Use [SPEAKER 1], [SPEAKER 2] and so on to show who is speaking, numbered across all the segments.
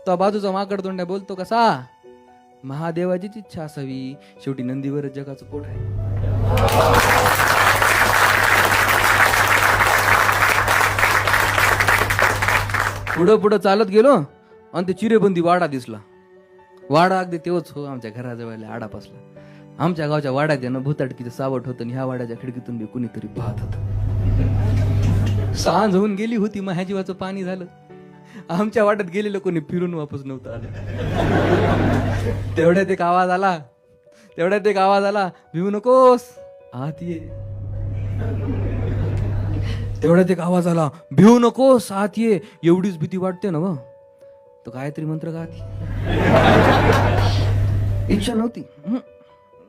[SPEAKER 1] तो बाजूचा माकड तोंड्या बोलतो कसा, महादेवाचीच इच्छा असावी, शेवटी नंदीवरच जगाचं पोट आहे. पुढं पुढं चालत गेलो आणि ते चिरेबंदी वाडा दिसला. वाडा अगदी तेव्हाच हो आमच्या घराजवळ आडा बसला. आमच्या गावच्या वाड्यात आहे ना भूताटकीचं सावट होतं आणि ह्या वाड्याच्या खिडकीतून बी कुणीतरी पाहत होतं. सांज होऊन गेली होती, मग ह्या जीवाचं पाणी झालं. आमच्या वाड्यात गेलेलं कोणी फिरून वापस नव्हतं आलं. तेवढ्यात एक आवाज आला, भिवू नकोस आत ये. तेवढ्यात एक आवाज आला, भिवू नकोस आत ये. एवढीच भीती वाटते ना, तो गायत्री मंत्र गात.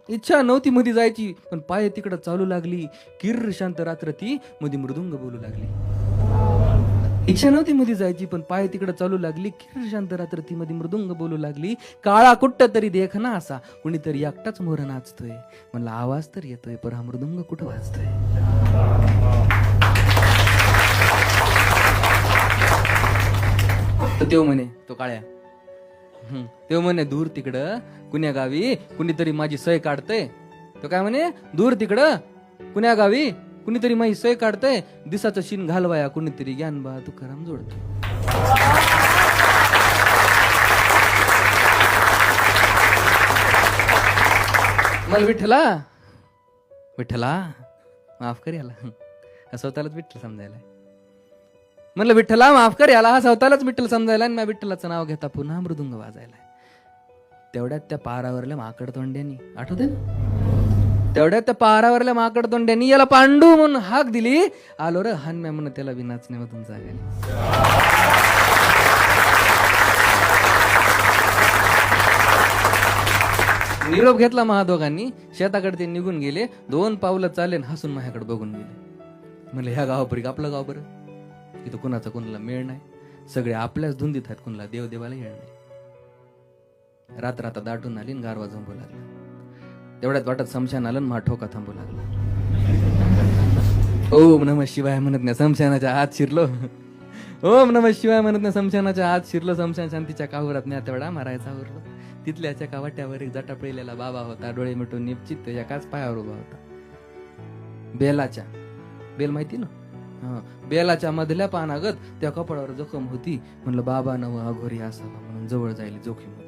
[SPEAKER 1] इच्छा नव्हती मध्ये जायची, पण पाय तिकडं चालू लागली. किर्र शांत रात्र ती मध्ये मृदुंग बोलू लागली. इच्छा नव्हती मध्ये जायची, पण पाय तिकडं चालू लागली. किर्र शांत रात्र ती मध्ये मृदुंग बोलू लागली. काळा कुट्ट तरी देख ना असा, कुणीतरी एकटाच मोर नाचतोय. म्हणला आवाज तर येतोय, पण हा मृदुंग कुठं वाजतोय. तर तेव्हा म्हणे तो काळ्या, तेव्हा म्हणे दूर तिकडं कुण्या गावी कुणीतरी माझी सय काढतय. तो काय म्हणे, दूर तिकडं कुण्या गावी कुणीतरी माझी सय काढतय. दिसाचं शिन घालवाया कुणीतरी ज्ञान बा तुकाराम जोडतो. मला विठ्ठला माफ कर याला, स्वतःलाच विठ्ठल समजायला. म्हणलं विठ्ठला माफ कर याला, हा स्वतःलाच विठ्ठल समजायला आणि माझ्या विठ्ठलाचं नाव घेता पुन्हा मृदुंग वाजायला. तेवढ्यात त्या पारावरल्या माकड तोंड्यांनी, आठवते ना, तेवढ्यात त्या पारावरल्या माकड तोंड्यांनी याला पांडू म्हणून हाक दिली. आलो रे हानम्या म्हणून त्याला विनाचण्यामधून जागेल. निरोप घेतला महादोघांनी. शेताकडे ते निघून गेले. 2 पावलं चालले हसून माझ्याकडे बघून गेले. म्हणलं ह्या गावापरी आपलं गाव बरं, इथं कुणाचा कुणाला मेळ नाही. सगळे आपल्याच धुंदीत आहेत, कुणाला देवाला येळ नाही. रात्र आता दाटून आली, गारवा झोंबू लागला. तेवढ्यात वाटत समशान आलं, मा ठोका थांबू लागला. ओम नमः शिवाय म्हणत नाही समशानाच्या आत शिरलो. ओम नमः शिवाय म्हणत नाही समशानाच्या आत शिरलो. समशान शांतीच्या काहुरात न्या तेवढा मारायचा आवरलो. तिथल्याच्या कावाट्यावर एक जटापळलेला बाबा होता. डोळे मिटून निपचित एकाच पायावर उभा होता. बेल माहिती ना, बेलाच्या मधल्या पानागत त्या कपडावर जखम होती. म्हणलं बाबा नव अघोरी असावा म्हणून जवळ जायला जोखीम होती.